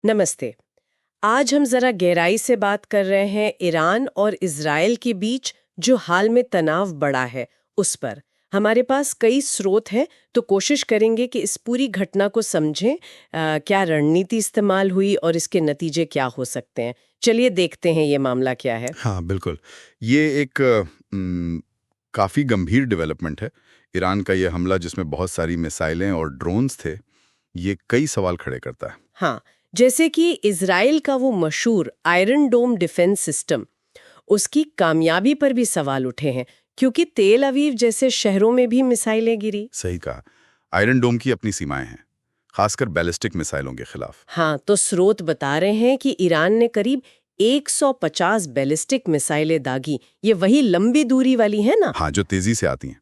नमस्ते। आज हम जरा गहराई से बात कर रहे हैं ईरान और इजराइल के बीच जो हाल में तनाव बढ़ा है उस पर। हमारे पास कई स्रोत हैं, तो कोशिश करेंगे कि इस पूरी घटना को समझें। क्या रणनीति इस्तेमाल हुई और इसके नतीजे क्या हो सकते हैं। चलिए देखते हैं ये मामला क्या है। हाँ, बिल्कुल। ये एक काफ़ी गंभीर डेवलपमेंट है। ईरान का ये हमला जिसमें बहुत सारी मिसाइलें और ड्रोन्स थे, ये कई सवाल खड़े करता है। हाँ, जैसे कि इजराइल का वो मशहूर आयरन डोम डिफेंस सिस्टम, उसकी कामयाबी पर भी सवाल उठे हैं, क्योंकि तेल अवीव जैसे शहरों में भी मिसाइलें गिरी। सही कहा। आयरन डोम की अपनी सीमाएं हैं, खासकर बैलिस्टिक मिसाइलों के खिलाफ। हाँ, तो स्रोत बता रहे हैं कि ईरान ने करीब 150 बैलिस्टिक मिसाइलें दागी। ये वही लंबी दूरी वाली है ना? हाँ, जो तेजी से आती हैं,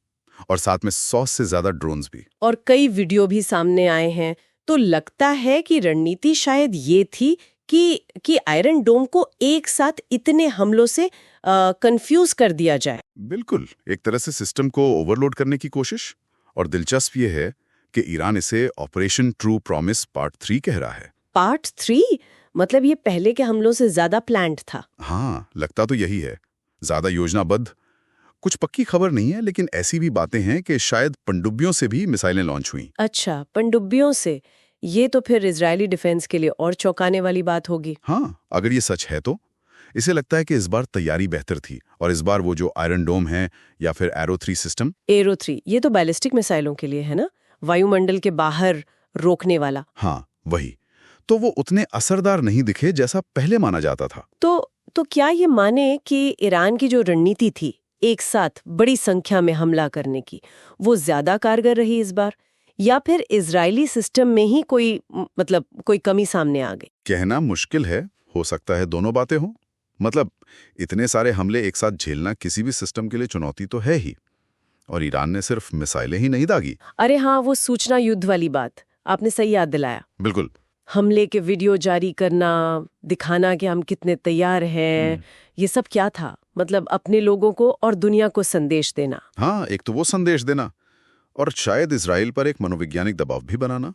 और साथ में 100 से ज्यादा ड्रोन्स भी। और कई वीडियो भी सामने आए हैं। तो लगता है कि रणनीति शायद ये थी कि आयरन डोम को एक साथ इतने हमलों से कंफ्यूज कर दिया जाए। बिल्कुल, एक तरह से सिस्टम को ओवरलोड करने की कोशिश। और दिलचस्प ये है कि ईरान इसे ऑपरेशन ट्रू प्रॉमिस पार्ट 3 कह रहा है। पार्ट 3? मतलब ये पहले के हमलों से ज्यादा प्लान्ड था। हाँ, लगता तो यही है, ज्यादा योजनाबद्ध। कुछ पक्की खबर नहीं है, लेकिन ऐसी भी बातें हैं कि शायद पनडुब्बियों से भी मिसाइलें लॉन्च हुई। अच्छा, पनडुब्बियों से? ये तो फिर इजरायली डिफेंस के लिए और चौंकाने वाली बात होगी। हाँ, अगर ये सच है तो इसे लगता है कि इस बार तैयारी बेहतर थी, और इस बार वो जो आयरन डोम है या फिर एरो 3 सिस्टम। एरो 3 ये तो बैलिस्टिक मिसाइलों के लिए है ना, वायुमंडल के बाहर रोकने वाला। हाँ, वही। तो वो उतने असरदार नहीं दिखे जैसा पहले माना जाता था। तो क्या ये माने कि ईरान की जो रणनीति थी एक साथ बड़ी संख्या में हमला करने की, वो ज्यादा कारगर रही इस बार, या फिर इजरायली सिस्टम में ही कोई कमी सामने आ गई? कहना मुश्किल है, हो सकता है दोनों बातें हों। मतलब इतने सारे हमले एक साथ झेलना किसी भी सिस्टम के लिए चुनौती तो है ही, और ईरान ने सिर्फ मिसाइलें ही नहीं दागी। अरे हाँ, वो सूचना युद्ध वाली बात आपने सही याद दिलाया। बिल्कुल। हमले के वीडियो जारी करना, दिखाना कि हम कितने तैयार हैं, ये सब क्या था? मतलब अपने लोगों को और दुनिया को संदेश देना। हाँ, एक तो वो संदेश देना, और शायद इजराइल पर एक मनोवैज्ञानिक दबाव भी बनाना।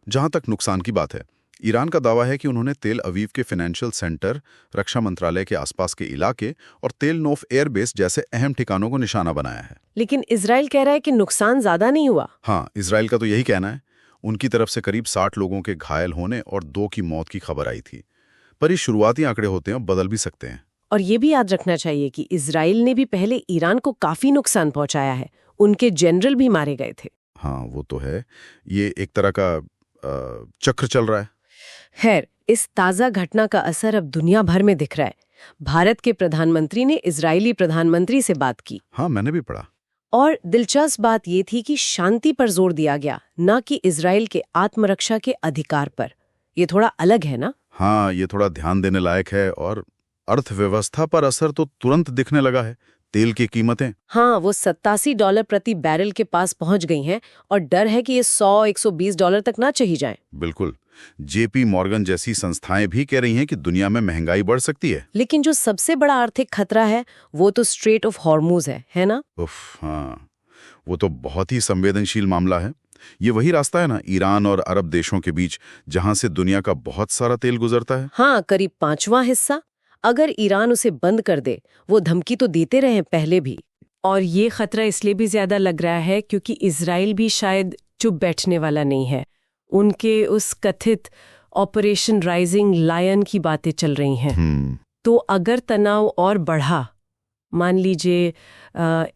जहां तक नुकसान की बात है, ईरान का दावा है कि उन्होंने तेल अवीव के फाइनेंशियल सेंटर, रक्षा मंत्रालय के आसपास के इलाके और तेल नोफ एयरबेस जैसे अहम ठिकानों को निशाना बनाया है। लेकिन इजराइल कह रहा है कि नुकसान ज्यादा नहीं हुआ। हाँ, इजराइल का तो यही कहना है। उनकी तरफ से करीब 60 लोगों के घायल होने और 2 की मौत की खबर आई थी, पर ये शुरुआती आंकड़े होते हैं, बदल भी सकते हैं। और ये भी याद रखना चाहिए कि इजराइल ने भी पहले ईरान को काफी नुकसान पहुंचाया है, उनके जनरल भी मारे गए थे। हाँ, वो तो है। ये एक तरह का चक्र चल रहा है। खैर, इस ताजा घटना का असर अब दुनिया भर में दिख रहा है। भारत के प्रधानमंत्री ने इजरायली प्रधानमंत्री से बात की। हाँ, मैंने भी पढ़ा। और दिलचस्प बात ये थी कि शांति पर जोर दिया गया, न कि इजराइल के आत्मरक्षा के अधिकार पर। ये थोड़ा अलग है ना? हाँ, ये थोड़ा ध्यान देने लायक है। और अर्थव्यवस्था पर असर तो तुरंत दिखने लगा है। तेल की कीमतें, हाँ, वो $87 प्रति बैरल के पास पहुंच गई हैं, और डर है कि ये $100-120 तक ना चली जाए। बिल्कुल। जेपी मॉर्गन जैसी संस्थाएं भी कह रही हैं कि दुनिया में महंगाई बढ़ सकती है। लेकिन जो सबसे बड़ा आर्थिक खतरा है वो तो स्ट्रेट ऑफ हॉर्मुज है ना? उफ, हाँ, वो तो बहुत ही संवेदनशील मामला है। ये वही रास्ता है ना, ईरान और अरब देशों के बीच, जहां से दुनिया का बहुत सारा तेल गुजरता है। हाँ, करीब 5वां हिस्सा। अगर ईरान उसे बंद कर दे, वो धमकी तो देते रहे पहले भी। और ये खतरा इसलिए भी ज्यादा लग रहा है क्योंकि इजराइल भी शायद चुप बैठने वाला नहीं है। उनके उस कथित ऑपरेशन राइजिंग लायन की बातें चल रही हैं। तो अगर तनाव और बढ़ा, मान लीजिए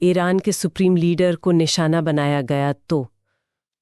ईरान के सुप्रीम लीडर को निशाना बनाया गया, तो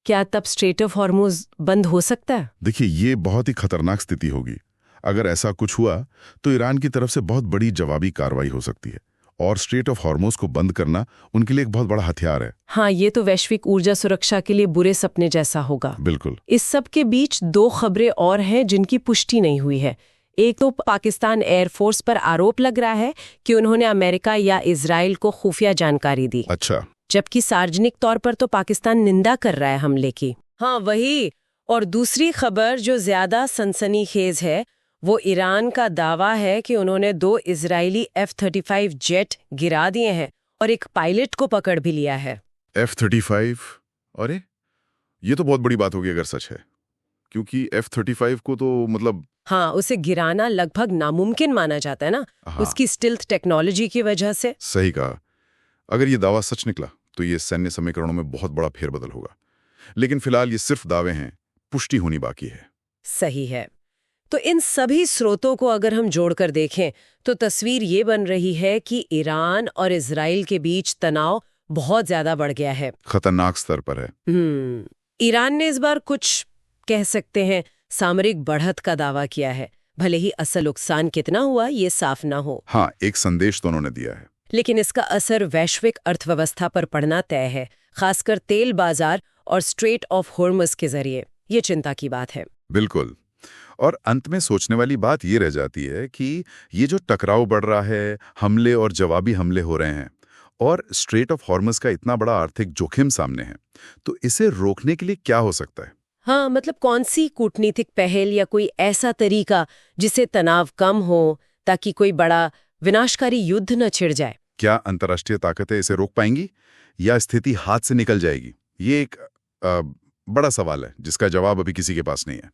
क्या तब स्ट्रेट ऑफ हॉर्मुज बंद हो सकता है? देखिए, ये बहुत ही खतरनाक स्थिति होगी। अगर ऐसा कुछ हुआ तो ईरान की तरफ से बहुत बड़ी जवाबी कार्रवाई हो सकती है, और स्ट्रेट ऑफ हॉर्मुज को बंद करना उनके लिए एक बहुत बड़ा हथियार है। हाँ, ये तो वैश्विक ऊर्जा सुरक्षा के लिए बुरे सपने जैसा होगा। बिल्कुल। इस सब के बीच 2 खबरें और हैं जिनकी पुष्टि नहीं हुई है। एक तो पाकिस्तान एयरफोर्स पर आरोप लग रहा है कि उन्होंने अमेरिका या इजराइल को खुफिया जानकारी दी। अच्छा। जबकि सार्वजनिक तौर पर तो पाकिस्तान निंदा कर रहा है हमले की। हाँ, वही। और दूसरी खबर जो ज्यादा सनसनीखेज है, वो ईरान का दावा है कि उन्होंने 2 इजरायली F-35 जेट गिरा दिए हैं और एक पायलट को पकड़ भी लिया है। F-35? अरे, ये तो बहुत बड़ी बात होगी अगर सच है। क्योंकि F-35 को तो मतलब हाँ, उसे गिराना लगभग नामुमकिन माना जाता है ना, हाँ, उसकी स्टिल्थ टेक्नोलॉजी की वजह से। सही कहा। अगर ये दावा सच निकला तो ये सैन्य समीकरणों में बहुत बड़ा फेरबदल होगा। लेकिन फिलहाल ये सिर्फ दावे हैं, पुष्टि होनी बाकी है। सही है। तो इन सभी स्रोतों को अगर हम जोड़कर देखें तो तस्वीर ये बन रही है कि ईरान और इजराइल के बीच तनाव बहुत ज्यादा बढ़ गया है। खतरनाक स्तर पर है। ईरान ने इस बार कुछ कह सकते हैं सामरिक बढ़त का दावा किया है, भले ही असल नुकसान कितना हुआ ये साफ ना हो। हाँ, एक संदेश तो उन्होंने दिया है। लेकिन इसका असर वैश्विक अर्थव्यवस्था पर पड़ना तय है, खासकर तेल बाजार और स्ट्रेट ऑफ हॉर्मज़ के जरिए। ये चिंता की बात है। बिल्कुल। और अंत में सोचने वाली बात ये रह जाती है कि ये जो टकराव बढ़ रहा है, हमले और जवाबी हमले हो रहे हैं, और स्ट्रेट ऑफ हॉर्मज़ का इतना बड़ा आर्थिक जोखिम सामने है, तो इसे रोकने के लिए क्या हो सकता है? हाँ, मतलब कौन सी कूटनीतिक पहल या कोई ऐसा तरीका जिससे तनाव कम हो ताकि कोई बड़ा विनाशकारी युद्ध न छिड़ जाए? क्या अंतर्राष्ट्रीय ताकतें इसे रोक पाएंगी या स्थिति हाथ से निकल जाएगी? ये एक बड़ा सवाल है जिसका जवाब अभी किसी के पास नहीं है।